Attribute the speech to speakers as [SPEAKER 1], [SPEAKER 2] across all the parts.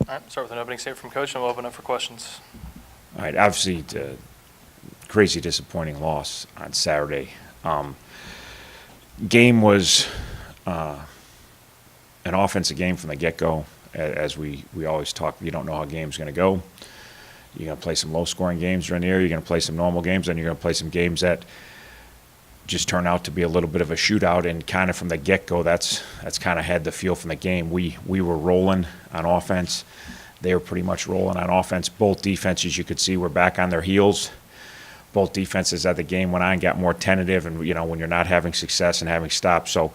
[SPEAKER 1] All right, start with an opening statement from Coach, and we'll open up for questions.
[SPEAKER 2] All right, obviously, crazy disappointing loss on Saturday. Game was an offensive game from the get-go. As we always talk, you don't know how a game's going to go. You're going to play some low-scoring games during the year. You're going to play some normal games, and you're going to play some games that just turn out to be a little bit of a shootout. And kind of from the get-go, that's kind of had the feel from the game. We were rolling on offense. They were pretty much rolling on offense. Both defenses, you could see, were back on their heels. Both defenses as the game went on got more tentative, and when you're not having success and having stops. So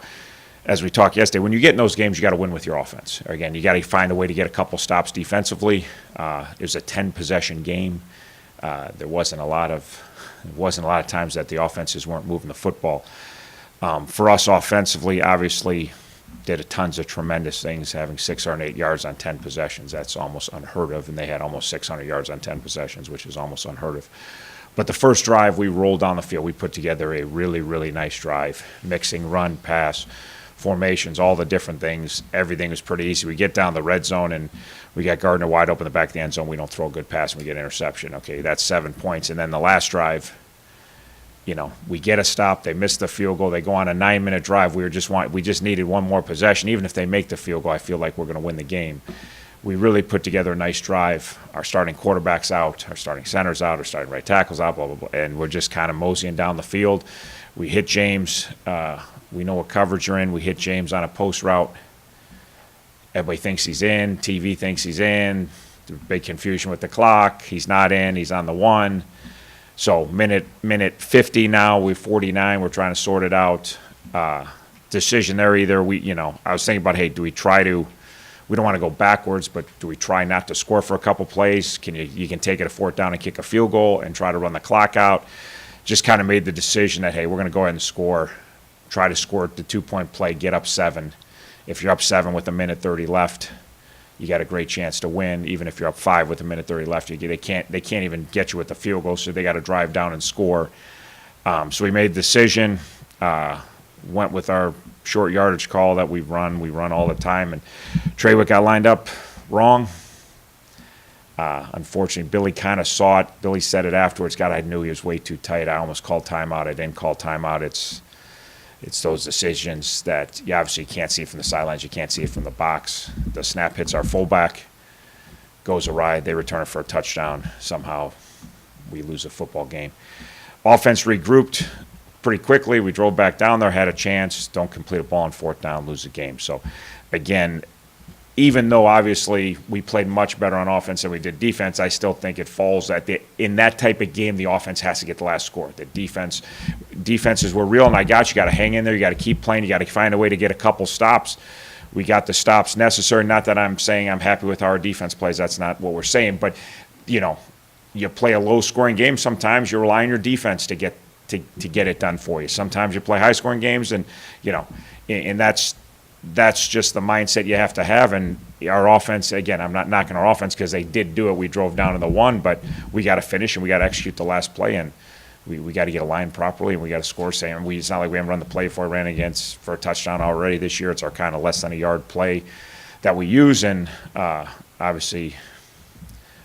[SPEAKER 2] as we talked yesterday, when you get in those games, you got to win with your offense. Again, you got to find a way to get a couple stops defensively. It was a 10-possession game. There wasn't a lot of times that the offenses weren't moving the football. For us offensively, obviously, did tons of tremendous things, having 608 yards on 10 possessions. That's almost unheard of, and they had almost 600 yards on 10 possessions, which is almost unheard of. But the first drive, we rolled down the field. We put together a really, really nice drive, mixing run, pass, formations, all the different things. Everything was pretty easy. We get down the red zone, and we got Gardner wide open in the back of the end zone. We don't throw a good pass, and we get an interception. Okay, that's 7 points. And then the last drive, we get a stop. They miss the field goal. They go on a 9-minute drive. We just needed one more possession. Even if they make the field goal, I feel like we're going to win the game. We really put together a nice drive. Our starting quarterback's out, our starting center's out, our starting right tackle's out, blah, blah, blah. And we're just kind of moseying down the field. We hit James. We know what coverage you're in. We hit James on a post route. Everybody thinks he's in. TV thinks he's in. There's big confusion with the clock. He's not in. He's on the 1. So minute 50 now. We're 49. We're trying to sort it out. Decision there either. I was thinking about, hey, do we try to – we don't want to go backwards, but do we try not to score for a couple plays? You can take it a 4th down and kick a field goal and try to run the clock out. Just kind of made the decision that, hey, we're going to go ahead and score, try to score the 2-point play, get up 7. If you're up 7 with a minute 30 left, you got a great chance to win. Even if you're up 5 with a minute 30 left, they can't even get you with the field goal, so they got to drive down and score. So we made the decision, went with our short yardage call that we run all the time, and Trawick got lined up wrong. Unfortunately, Billy kind of saw it. Billy said it afterwards. God, I knew he was way too tight. I almost called timeout. I didn't call timeout. It's those decisions that you obviously can't see from the sidelines. You can't see it from the box. The snap hits our fullback, goes awry. They return it for a touchdown. Somehow we lose a football game. Offense regrouped pretty quickly. We drove back down there, had a chance, don't complete a ball on 4th down, lose the game. So, again, even though obviously we played much better on offense than we did defense, I still think it falls in that type of game, the offense has to get the last score. The defenses were real, and you got to hang in there. You got to keep playing. You got to find a way to get a couple stops. We got the stops necessary. Not that I'm saying I'm happy with how our defense plays. That's not what we're saying. But, you play a low-scoring game. Sometimes you rely on your defense to get it done for you. Sometimes you play high-scoring games, and and that's just the mindset you have to have. And our offense, again, I'm not knocking our offense because they did do it. We drove down to the 1, but we got to finish and we got to execute the last play, and we got to get aligned properly, and we got to score. It's not like we haven't run the play before. We ran for a touchdown already this year. It's our kind of less than a yard play that we use, and obviously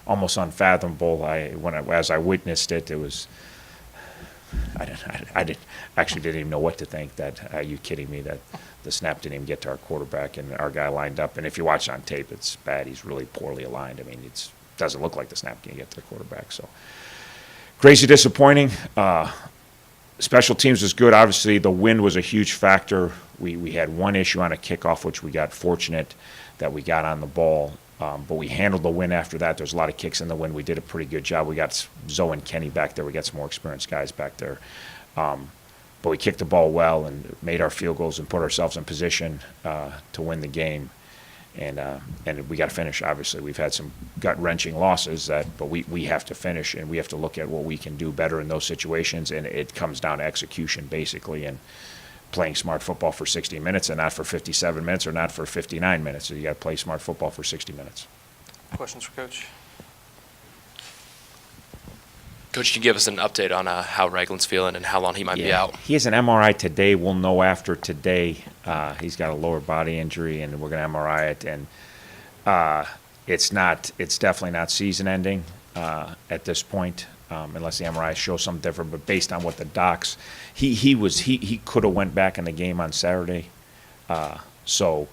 [SPEAKER 2] almost unfathomable. As I witnessed it, it was. I didn't even know what to think. Are you kidding me? That the snap didn't even get to our quarterback, and our guy lined up. And if you watch it on tape, it's bad. He's really poorly aligned. I mean, it doesn't look like the snap can get to the quarterback. So crazy disappointing. Special teams was good. Obviously, the wind was a huge factor. We had one issue on a kickoff, which we got fortunate that we got on the ball. But we handled the wind after that. There's a lot of kicks in the wind. We did a pretty good job. We got Zoe and Kenny back there. We got some more experienced guys back there. But we kicked the ball well and made our field goals and put ourselves in position to win the game. And we got to finish, obviously. We've had some gut-wrenching losses, but we have to finish, and we have to look at what we can do better in those situations. And it comes down to execution, basically, and playing smart football for 60 minutes and not for 57 minutes or not for 59 minutes. So you got to play smart football for 60 minutes.
[SPEAKER 1] Questions for Coach?
[SPEAKER 3] Coach, can you give us an update on how Ragland's feeling and how long he might be out?
[SPEAKER 2] He has an MRI today. We'll know after today. He's got a lower body injury, and we're going to MRI it. And it's definitely not season-ending at this point, unless the MRI shows something different. But based on what the docs, he could have went back in the game on Saturday, so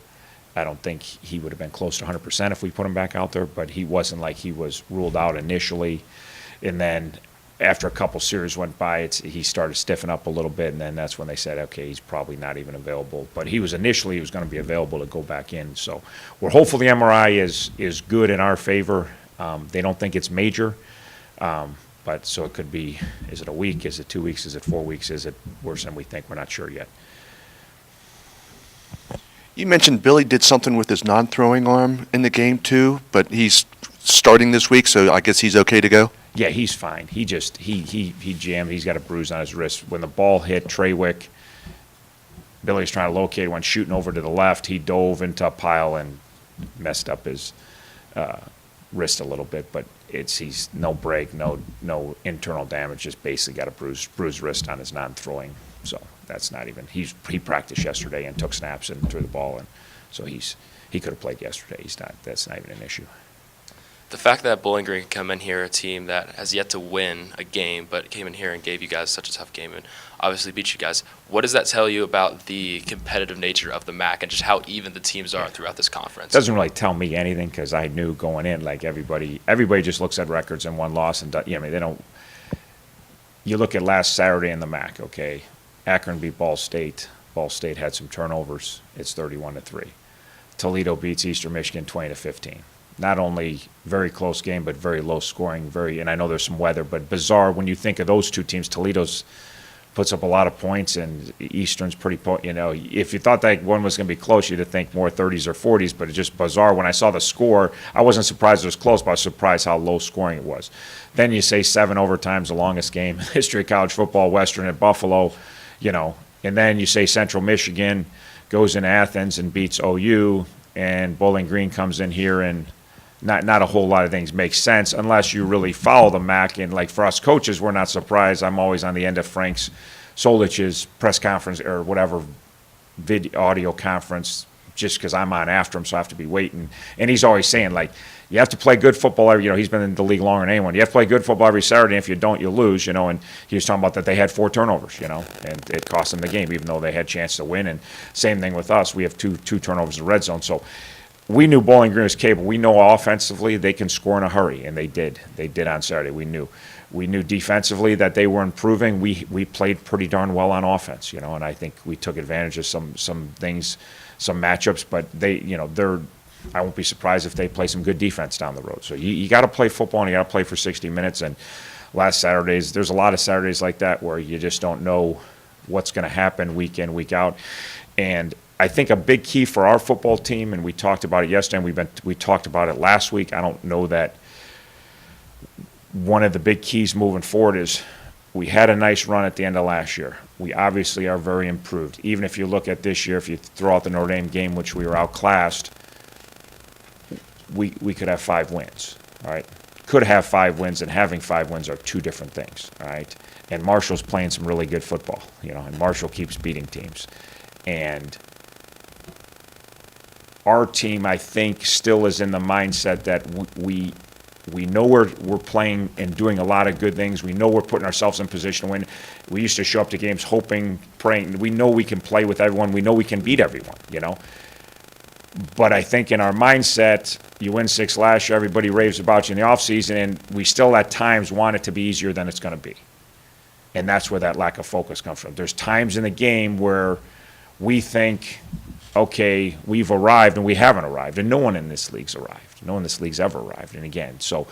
[SPEAKER 2] I don't think he would have been close to 100% if we put him back out there. But he wasn't like he was ruled out initially, and then after a couple series went by, he started stiffing up a little bit, and then that's when they said, okay, he's probably not even available. But he was going to be available to go back in. So we're hopeful the MRI is good in our favor. They don't think it's major, but so it could be, is it a week, is it 2 weeks, is it 4 weeks, is it worse than we think? We're not sure yet.
[SPEAKER 4] You mentioned Billy did something with his non-throwing arm in the game too, but he's starting this week, so I guess he's okay to go?
[SPEAKER 2] Yeah, he's fine. He just he jammed. He's got a bruise on his wrist. When the ball hit Trawick, Billy's trying to locate, went shooting over to the left. He dove into a pile and messed up his wrist a little bit. But he's no break, no internal damage. Just basically got a bruised wrist on his non-throwing. So that's not even. He practiced yesterday and took snaps and threw the ball, and so he could have played yesterday. That's not even an issue.
[SPEAKER 3] The fact that Bowling Green can come in here, a team that has yet to win a game, but came in here and gave you guys such a tough game and obviously beat you guys, what does that tell you about the competitive nature of the MAC and just how even the teams are throughout this conference?
[SPEAKER 2] Doesn't really tell me anything because I knew going in, like everybody just looks at records and one loss and I mean they don't. You look at last Saturday in the MAC, okay, Akron beat Ball State. Ball State had some turnovers. It's 31-3. Toledo beats Eastern Michigan 20-15. Not only very close game, but very low scoring. And I know there's some weather, but bizarre when you think of those two teams. Toledo's puts up a lot of points, and Eastern's pretty. If you thought that one was going to be close, you'd think more 30s or 40s. But it's just bizarre. When I saw the score, I wasn't surprised it was close, but I was surprised how low scoring it was. Then you say 7 overtimes, the longest game in history of college football. Western at Buffalo, and then you say Central Michigan goes in Athens and beats OU, and Bowling Green comes in here and. Not a whole lot of things make sense unless you really follow the MAC. And like for us coaches, we're not surprised. I'm always on the end of Frank Solich's press conference or whatever audio conference just because I'm on after him, so I have to be waiting. And he's always saying, like, you have to play good football he's been in the league longer than anyone. You have to play good football every Saturday. If you don't, you lose, And he was talking about that they had 4 turnovers, and it cost them the game, even though they had a chance to win. And same thing with us. We have two turnovers in the red zone. So we knew Bowling Green was capable. We know offensively they can score in a hurry, and they did. They did on Saturday. We knew defensively that they were improving. We played pretty darn well on offense, and I think we took advantage of some things, some matchups. But I won't be surprised if they play some good defense down the road. So you got to play football, and you got to play for 60 minutes. And last Saturdays, there's a lot of Saturdays like that where you just don't know what's going to happen week in, week out, and I think a big key for our football team, and we talked about it yesterday, and we talked about it last week. I don't know that one of the big keys moving forward is we had a nice run at the end of last year. We obviously are very improved. Even if you look at this year, if you throw out the Notre Dame game, which we were outclassed, we could have 5 wins, all right? Could have 5 wins, and having 5 wins are 2 different things, all right? And Marshall's playing some really good football, and Marshall keeps beating teams. And our team, I think, still is in the mindset that we know we're playing and doing a lot of good things. We know we're putting ourselves in position to win. We used to show up to games hoping, praying. We know we can play with everyone. We know we can beat everyone, But I think in our mindset, you win 6 last year, everybody raves about you in the offseason, and we still at times want it to be easier than it's going to be. And that's where that lack of focus comes from. There's times in the game where we think, okay, we've arrived, and we haven't arrived, and no one in this league's arrived. No one in this league's ever arrived. And again, so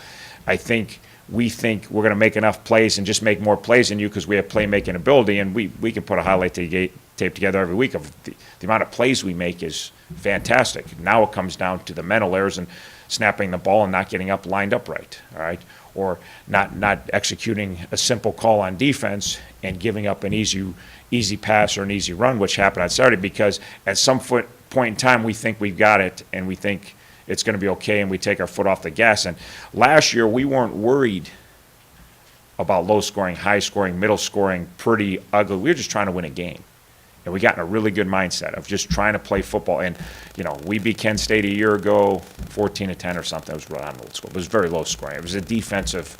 [SPEAKER 2] I think we think we're going to make enough plays and just make more plays than you because we have playmaking ability, and we can put a highlight tape together every week of the amount of plays we make is fantastic. Now it comes down to the mental errors and snapping the ball and not getting lined up right, all right? Or not executing a simple call on defense and giving up an easy pass or an easy run, which happened on Saturday because at some point in time we think we've got it and we think it's going to be okay and we take our foot off the gas. And last year we weren't worried about low scoring, high scoring, middle scoring, pretty ugly. We were just trying to win a game. And we got in a really good mindset of just trying to play football. And, we beat Kent State a year ago, 14-10 or something. It was right on the score. It was very low scoring. It was a defensive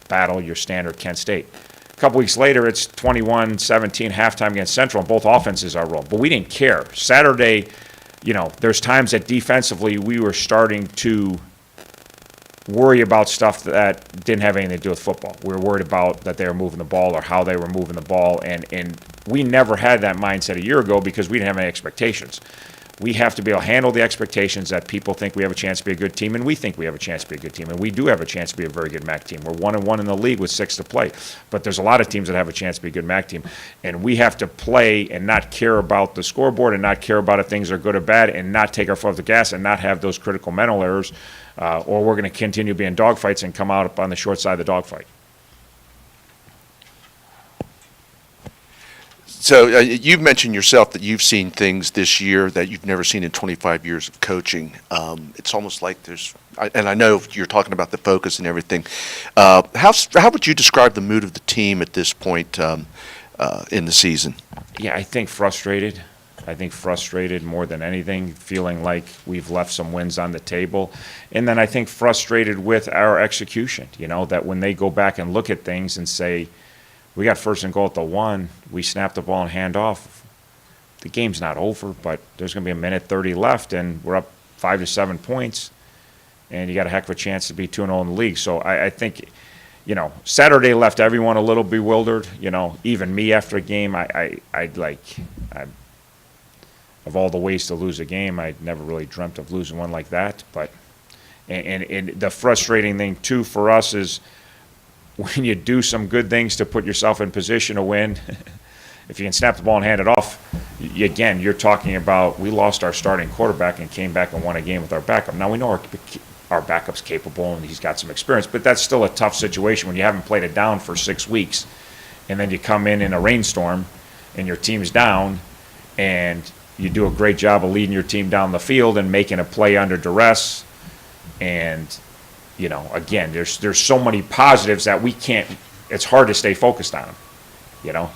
[SPEAKER 2] battle, your standard Kent State. A couple weeks later, it's 21-17 halftime against Central, and both offenses are rolling. But we didn't care. Saturday, there's times that defensively we were starting to worry about stuff that didn't have anything to do with football. We were worried about that they were moving the ball or how they were moving the ball, and we never had that mindset a year ago because we didn't have any expectations. We have to be able to handle the expectations that people think we have a chance to be a good team, and we think we have a chance to be a good team, and we do have a chance to be a very good MAC team. We're 1-1 in the league with 6 to play, but there's a lot of teams that have a chance to be a good MAC team, and we have to play and not care about the scoreboard and not care about if things are good or bad and not take our foot off the gas and not have those critical mental errors, or we're going to continue being dogfights and come out up on the short side of the dogfight.
[SPEAKER 4] So you've mentioned yourself that you've seen things this year that you've never seen in 25 years of coaching. It's almost like and I know you're talking about the focus and everything. How would you describe the mood of the team at this point in the season?
[SPEAKER 2] Yeah, I think frustrated. I think frustrated more than anything, feeling like we've left some wins on the table. And then I think frustrated with our execution, that when they go back and look at things and say, we got first and goal at the 1, we snap the ball and hand off. The game's not over, but there's going to be a minute 30 left, and we're up 5 to 7 points, and you got a heck of a chance to be 2-0 in the league. So I think, Saturday left everyone a little bewildered. Even me after a game, of all the ways to lose a game, I never really dreamt of losing one like that. But and the frustrating thing too for us is when you do some good things to put yourself in position to win, if you can snap the ball and hand it off, again, you're talking about we lost our starting quarterback and came back and won a game with our backup. Now we know our backup's capable and he's got some experience, but that's still a tough situation when you haven't played it down for 6 weeks, and then you come in a rainstorm and your team's down, and you do a great job of leading your team down the field and making a play under duress, and again, there's so many positives that we can't. It's hard to stay focused on them.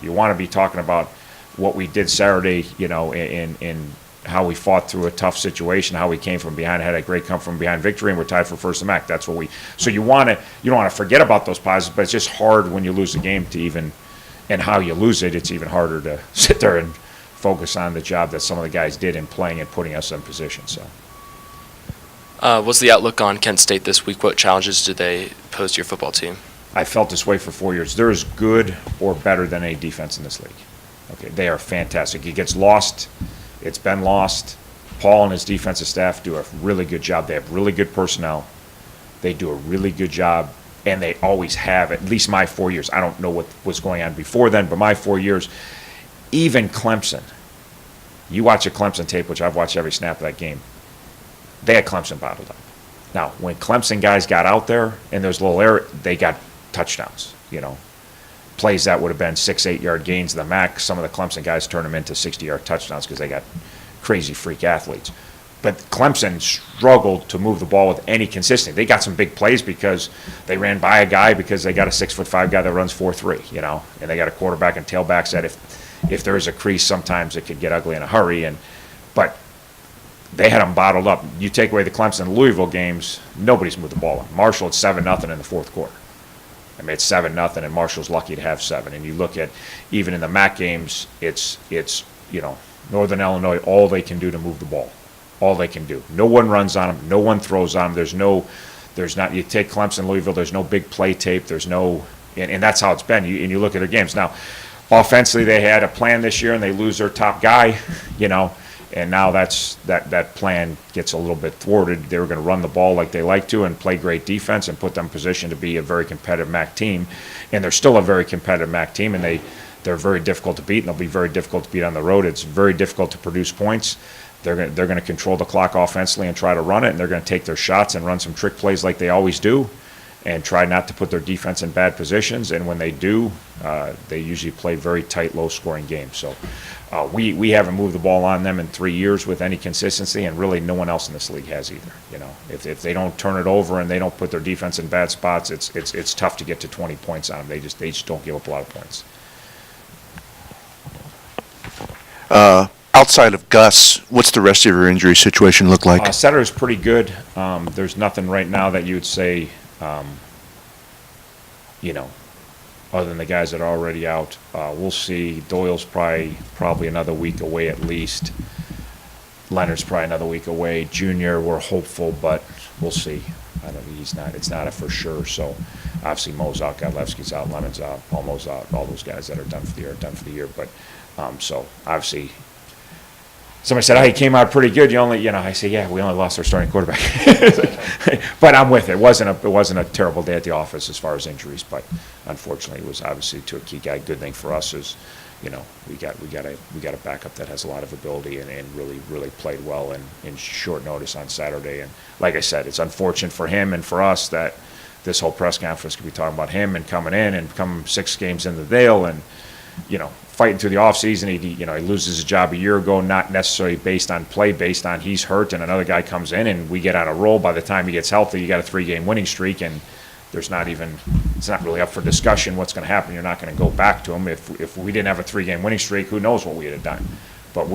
[SPEAKER 2] You want to be talking about what we did Saturday. In how we fought through a tough situation, how we came from behind, had a great come from behind victory, and we're tied for first in MAC. That's what we. So you don't want to forget about those positives, but it's just hard when you lose a game to even, and how you lose it. It's even harder to sit there and focus on the job that some of the guys did in playing and putting us in position. So.
[SPEAKER 3] What's the outlook on Kent State this week? What challenges do they pose to your football team?
[SPEAKER 2] I felt this way for 4 years. They're as good or better than any defense in this league. Okay, they are fantastic. It gets lost. It's been lost. Paul and his defensive staff do a really good job. They have really good personnel. They do a really good job, and they always have, at least my 4 years. I don't know what was going on before then, but my 4 years, even Clemson. You watch a Clemson tape, which I've watched every snap of that game. They had Clemson bottled up. Now, when Clemson guys got out there and there's a little air, they got touchdowns. Plays that would have been 6-8 yard gains in the MAC. Some of the Clemson guys turned them into 60-yard touchdowns because they got crazy freak athletes. But Clemson struggled to move the ball with any consistency. They got some big plays because they ran by a guy because they got a 6'5" guy that runs 4.3, and they got a quarterback and tailbacks that if there is a crease, sometimes it could get ugly in a hurry. But they had them bottled up. You take away the Clemson and Louisville games, nobody's moved the ball on. Marshall at 7-0 in the fourth quarter. It's 7-0, and Marshall's lucky to have 7. And you look at even in the MAC games, it's Northern Illinois, all they can do to move the ball, all they can do. No one runs on them, no one throws on them. There's not. You take Clemson, Louisville, there's no big play tape. There's no, and that's how it's been. And you look at their games now. Offensively, they had a plan this year, and they lose their top guy, and now that plan gets a little bit thwarted. They were going to run the ball like they like to and play great defense and put them in position to be a very competitive MAC team, and they're still a very competitive MAC team, and they're very difficult to beat, and they'll be very difficult to beat on the road. It's very difficult to produce points. They're going to control the clock offensively and try to run it, and they're going to take their shots and run some trick plays like they always do, and try not to put their defense in bad positions. And when they do, they usually play very tight, low-scoring games. So we haven't moved the ball on them in 3 years with any consistency, and really no one else in this league has either. If they don't turn it over and they don't put their defense in bad spots, it's tough to get to 20 points on them. They just don't give up a lot of points.
[SPEAKER 4] outside of Gus, what's the rest of your injury situation look like?
[SPEAKER 2] Setter's pretty good. There's nothing right now that you would say, other than the guys that are already out. We'll see. Doyle's probably another week away at least. Leonard's probably another week away. Junior, we're hopeful, but we'll see. I don't. It's not a for sure. So obviously Mo's out, Godlewski's out, Lemon's out, Palmo's out. All those guys that are done for the year are done for the year. But so obviously. Somebody said, "Oh, he came out pretty good. You only, I say, yeah, we only lost our starting quarterback." But I'm with it. It wasn't a terrible day at the office as far as injuries, but unfortunately, it was obviously to a key guy. Good thing for us is, we got a backup that has a lot of ability and really played well in short notice on Saturday. And like I said, it's unfortunate for him and for us that this whole press conference could be talking about him and coming in and come 6 games in the Dale and fighting through the offseason. He loses his job a year ago, not necessarily based on play, based on he's hurt and another guy comes in and we get on a roll. By the time he gets healthy, you got a 3-game winning streak and it's not really up for discussion what's going to happen. You're not going to go back to him. If we didn't have a 3-game winning streak, who knows what we would have done. But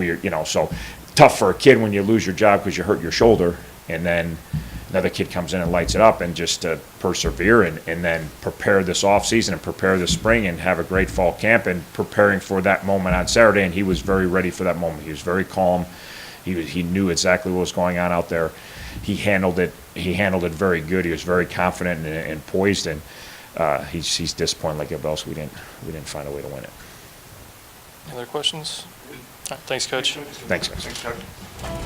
[SPEAKER 2] so tough for a kid when you lose your job because you hurt your shoulder and then another kid comes in and lights it up, and just to persevere and then prepare this off season and prepare this spring and have a great fall camp and preparing for that moment on Saturday. And he was very ready for that moment. He was very calm. He knew exactly what was going on out there. He handled it very good. He was very confident and poised, and he's disappointed like everybody else. We didn't find a way to win it.
[SPEAKER 1] Any other questions? All right, thanks, Coach.
[SPEAKER 2] Thanks, guys.